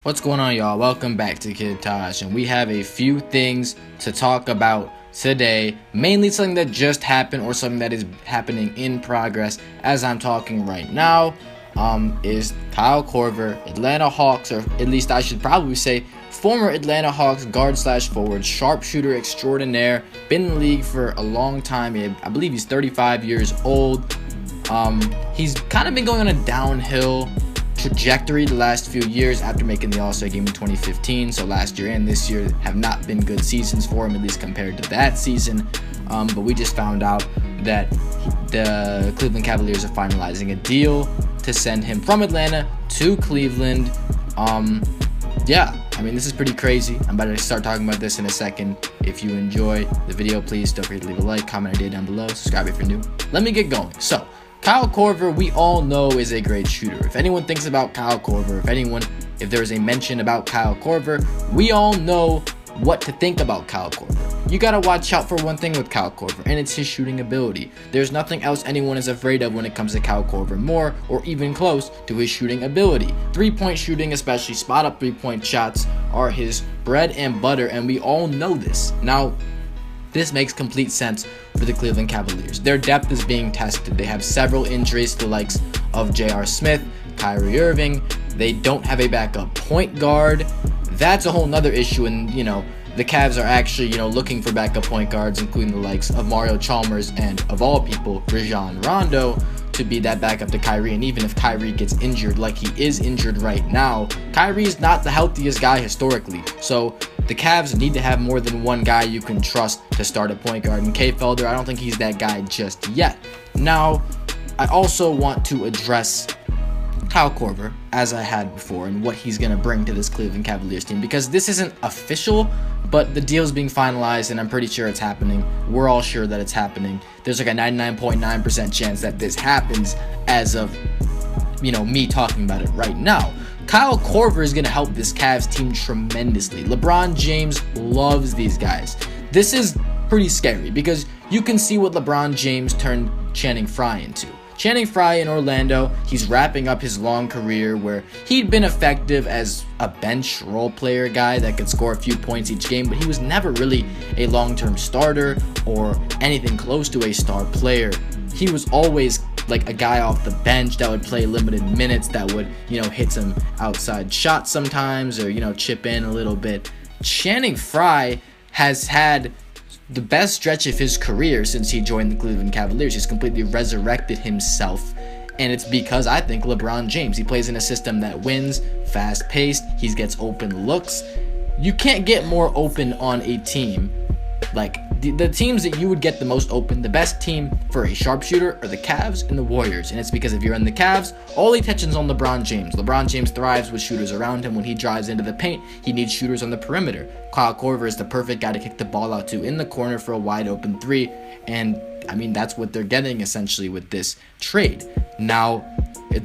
What's going on, y'all? Welcome back to Kid Tosh, and we have a few things to talk about today. Mainly something that just happened or something that is happening in progress as I'm talking right now. Is Kyle Korver, Atlanta Hawks, or at least I should probably say former Atlanta Hawks guard/forward, sharpshooter extraordinaire, been in the league for a long time. I believe he's 35 years old. He's kind of been going on a downhill trajectory the last few years after making the AllStar game in 2015. So last year and this year have not been good seasons for him, at least compared to that season. But we just found out that the Cleveland Cavaliers are finalizing a deal to send him from Atlanta to Cleveland. This is pretty crazy. I'm about to start talking about this in a second. If you enjoy the video, please don't forget to leave a like, comment idea down below, subscribe if you're new. Let me get going. So Kyle Korver, we all know, is a great shooter. If anyone thinks about Kyle Korver, if there is a mention about Kyle Korver, we all know what to think about Kyle Korver. You gotta watch out for one thing with Kyle Korver, and it's his shooting ability. There's nothing else anyone is afraid of when it comes to Kyle Korver, more or even close to his shooting ability. Three-point shooting, especially spot-up three-point shots, are his bread and butter, and we all know this. Now, this makes complete sense for the Cleveland Cavaliers. Their depth is being tested. They have several injuries to the likes of J.R. Smith, Kyrie Irving. They don't have a backup point guard. That's a whole nother issue, and the Cavs are actually looking for backup point guards, including the likes of Mario Chalmers and, of all people, Rajon Rondo, to be that backup to Kyrie. And even if Kyrie gets injured like he is injured right now, Kyrie is not the healthiest guy historically. So the Cavs need to have more than one guy you can trust to start at point guard. And K. Felder, I don't think he's that guy just yet. Now, I also want to address Kyle Korver, as I had before, and what he's going to bring to this Cleveland Cavaliers team, because this isn't official, but the deal is being finalized, and I'm pretty sure it's happening. We're all sure that it's happening. There's like a 99.9% chance that this happens as of, me talking about it right now. Kyle Korver is going to help this Cavs team tremendously. LeBron James loves these guys. This is pretty scary because you can see what LeBron James turned Channing Frye into. Channing Frye in Orlando, he's wrapping up his long career where he'd been effective as a bench role player guy that could score a few points each game, but he was never really a long-term starter or anything close to a star player. He was always like a guy off the bench that would play limited minutes, that would, hit some outside shots sometimes or, chip in a little bit. Channing Frye has had the best stretch of his career since he joined the Cleveland Cavaliers. He's completely resurrected himself, and it's because I think LeBron James. He plays in a system that wins, fast-paced, he gets open looks. You can't get more open on a team. Like, the teams that you would get the most open, the best team for a sharpshooter are the Cavs and the Warriors. And it's because if you're in the Cavs, all the attention's on LeBron James. LeBron James thrives with shooters around him. When he drives into the paint, he needs shooters on the perimeter. Kyle Korver is the perfect guy to kick the ball out to in the corner for a wide open three. And that's what they're getting essentially with this trade. Now,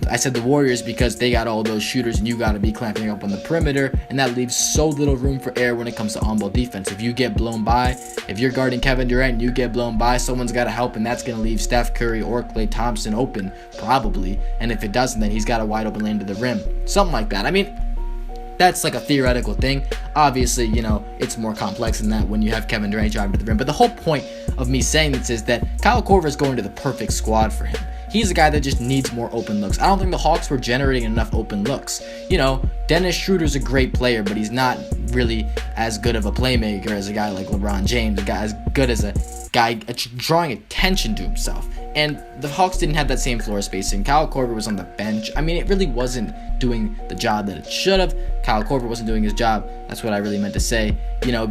I said the Warriors because they got all those shooters, and you got to be clamping up on the perimeter, and that leaves so little room for error when it comes to on-ball defense. If you get blown by, if you're guarding Kevin Durant and you get blown by, someone's got to help, and that's going to leave Steph Curry or Klay Thompson open, probably. And if it doesn't, then he's got a wide open lane to the rim. Something like that. That's like a theoretical thing. Obviously, it's more complex than that when you have Kevin Durant driving to the rim. But the whole point of me saying this is that Kyle Korver is going to the perfect squad for him. He's a guy that just needs more open looks. I don't think the Hawks were generating enough open looks. Dennis Schroeder's a great player, but he's not really as good of a playmaker as a guy like LeBron James, a guy as good as a guy drawing attention to himself. And the Hawks didn't have that same floor spacing. Kyle Korver was on the bench. It really wasn't doing the job that it should have. Kyle Korver wasn't doing his job. That's what I really meant to say.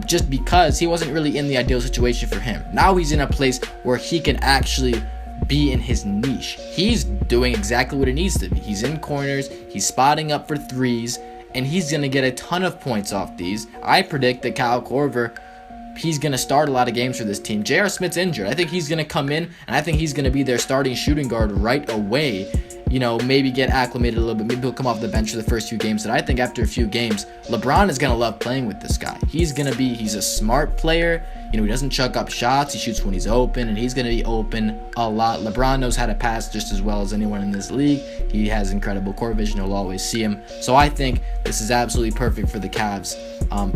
Just because he wasn't really in the ideal situation for him. Now he's in a place where he can actually be in his niche. He's doing exactly what it needs to be. He's in corners, he's spotting up for threes, and he's going to get a ton of points off these. I predict that Kyle Korver, he's going to start a lot of games for this team. J.R. Smith's injured. I think he's going to come in, and I think he's going to be their starting shooting guard right away. maybe get acclimated a little bit. Maybe he'll come off the bench for the first few games. And I think after a few games, LeBron is going to love playing with this guy. He's a smart player. He doesn't chuck up shots. He shoots when he's open, and he's going to be open a lot. LeBron knows how to pass just as well as anyone in this league. He has incredible court vision. You'll always see him. So I think this is absolutely perfect for the Cavs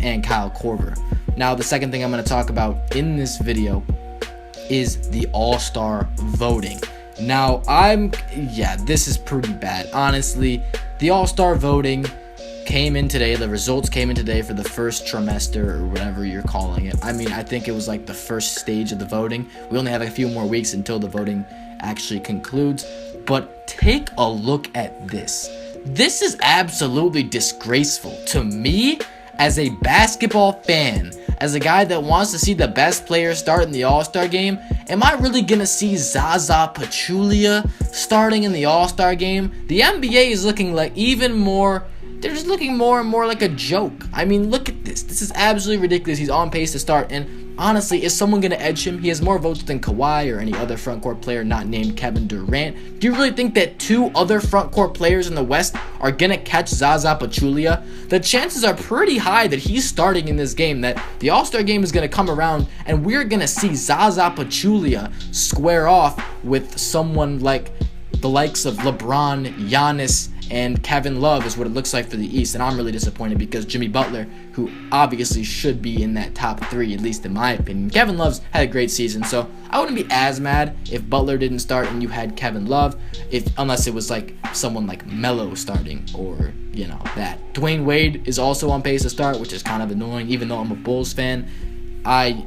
and Kyle Korver. Now, the second thing I'm going to talk about in this video is the All-Star voting. Now, this is pretty bad. Honestly, the All-Star voting came in today. The results came in today for the first trimester, or whatever you're calling it. I mean, I think it was like the first stage of the voting. We only have a few more weeks until the voting actually concludes. But take a look at this. This is absolutely disgraceful to me as a basketball fan. As a guy that wants to see the best players start in the All-Star game, am I really going to see Zaza Pachulia starting in the All-Star game? The NBA is looking like they're just looking more and more like a joke. I mean, look at this. This is absolutely ridiculous. He's on pace to start, and honestly, is someone going to edge him? He has more votes than Kawhi or any other front court player not named Kevin Durant. Do you really think that two other front court players in the West are going to catch Zaza Pachulia? The chances are pretty high that he's starting in this game, that the All-Star game is going to come around, and we're going to see Zaza Pachulia square off with someone like the likes of LeBron, Giannis, and Kevin Love is what it looks like for the East. And I'm really disappointed because Jimmy Butler, who obviously should be in that top 3, at least in my opinion. Kevin Love's had a great season, so I wouldn't be as mad if Butler didn't start and you had Kevin Love, unless it was like someone like Melo starting, or that. Dwayne Wade is also on pace to start, which is kind of annoying, even though I'm a Bulls fan.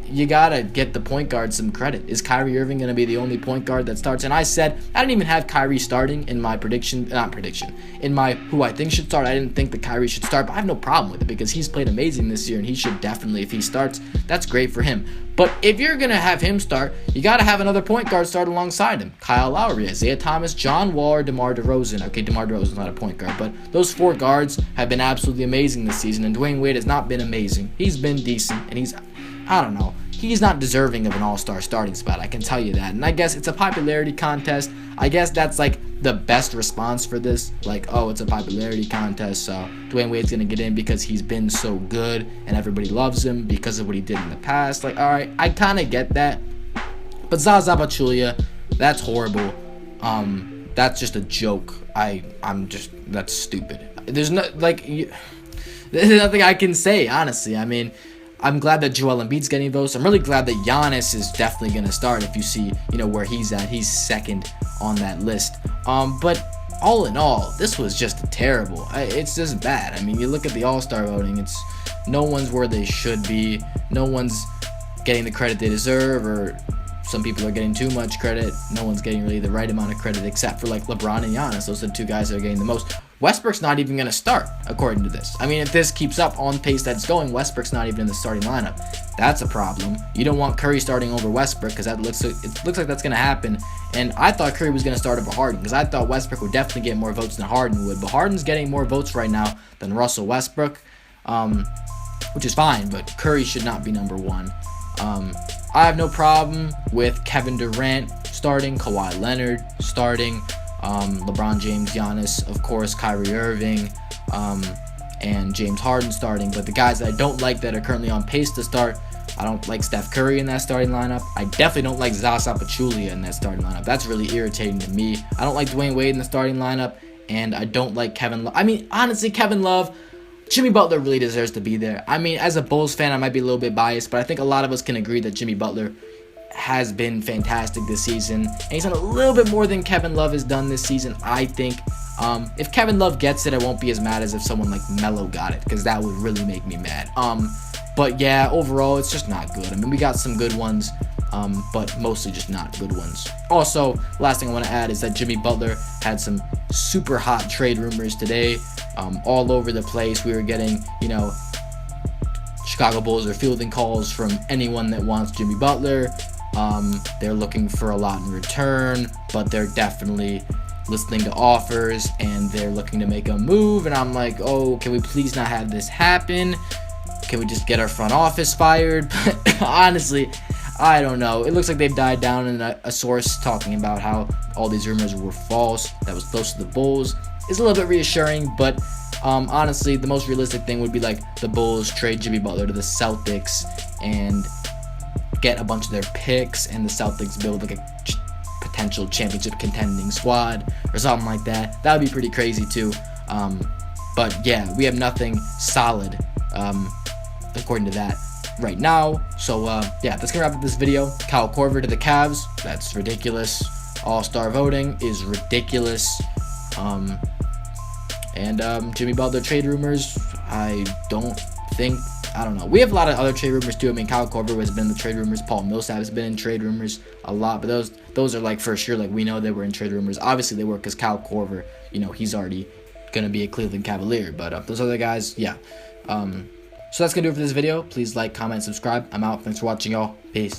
You gotta get the point guard some credit. Is Kyrie Irving gonna be the only point guard that starts? And I said I didn't even have Kyrie starting in my in my who I think should start. I didn't think that Kyrie should start, but I have no problem with it because he's played amazing this year, and he should definitely, if he starts, that's great for him. But if you're gonna have him start, you gotta have another point guard start alongside him. Kyle Lowry, Isaiah Thomas, John Wall, or DeMar DeRozan. Okay, DeMar DeRozan's not a point guard, but those 4 guards have been absolutely amazing this season, and Dwayne Wade has not been amazing. He's been decent, and he's not deserving of an all-star starting spot, I can tell you that. And I guess it's a popularity contest. I guess that's like the best response for this. Like, oh, it's a popularity contest, so Dwayne Wade's going to get in because he's been so good and everybody loves him because of what he did in the past. Like, all right, I kind of get that. But Zaza Pachulia, that's horrible. That's just a joke. That's stupid. There's nothing I can say, honestly. I mean, I'm glad that Joel Embiid's getting votes. I'm really glad that Giannis is definitely going to start. If you see, where he's at, he's second on that list. But all in all, this was just terrible. It's just bad. I mean, you look at the All-Star voting, no one's where they should be. No one's getting the credit they deserve, or some people are getting too much credit. No one's getting really the right amount of credit, except for like LeBron and Giannis. Those are the 2 guys that are getting the most. Westbrook's not even going to start, according to this. I mean, if this keeps up on pace that's going, Westbrook's not even in the starting lineup. That's a problem. You don't want Curry starting over Westbrook, because it looks like that's going to happen. And I thought Curry was going to start over Harden, because I thought Westbrook would definitely get more votes than Harden would. But Harden's getting more votes right now than Russell Westbrook, which is fine, but Curry should not be number 1. I have no problem with Kevin Durant starting, Kawhi Leonard starting, LeBron James, Giannis, of course, Kyrie Irving, and James Harden starting. But the guys that I don't like that are currently on pace to start, I don't like Steph Curry in that starting lineup. I definitely don't like Zaza Pachulia in that starting lineup. That's really irritating to me. I don't like Dwayne Wade in the starting lineup, and I don't like Kevin Love. I mean, honestly, Kevin Love, Jimmy Butler really deserves to be there. I mean, as a Bulls fan, I might be a little bit biased, but I think a lot of us can agree that Jimmy Butler has been fantastic this season, and he's done a little bit more than Kevin Love has done this season, I think. If Kevin Love gets it, I won't be as mad as if someone like Melo got it, because that would really make me mad. But yeah, overall, it's just not good. I mean, we got some good ones, but mostly just not good ones. Also, last thing I want to add is that Jimmy Butler had some super hot trade rumors today, all over the place. We were getting, Chicago Bulls are fielding calls from anyone that wants Jimmy Butler. They're looking for a lot in return, but they're definitely listening to offers, and they're looking to make a move. And I'm like, oh, can we please not have this happen? Can we just get our front office fired? Honestly, I don't know. It looks like they've died down, and a source talking about how all these rumors were false, that was close to the Bulls, is a little bit reassuring. But honestly, the most realistic thing would be like the Bulls trade Jimmy Butler to the Celtics and get a bunch of their picks, and the Celtics build like a potential championship contending squad or something like that. That would be pretty crazy too. But yeah, we have nothing solid according to that right now. So yeah, that's gonna wrap up this video. Kyle Korver to the Cavs, that's ridiculous. AllStar Voting is ridiculous. Jimmy Butler trade rumors, I don't know. We have a lot of other trade rumors too. I mean, Kyle Korver has been in the trade rumors. Paul Millsap has been in trade rumors a lot, but those are like for sure. Like we know they were in trade rumors. Obviously they were, because Kyle Korver, he's already gonna be a Cleveland Cavalier. But those other guys, yeah. So that's gonna do it for this video. Please like, comment, subscribe. I'm out. Thanks for watching, y'all. Peace.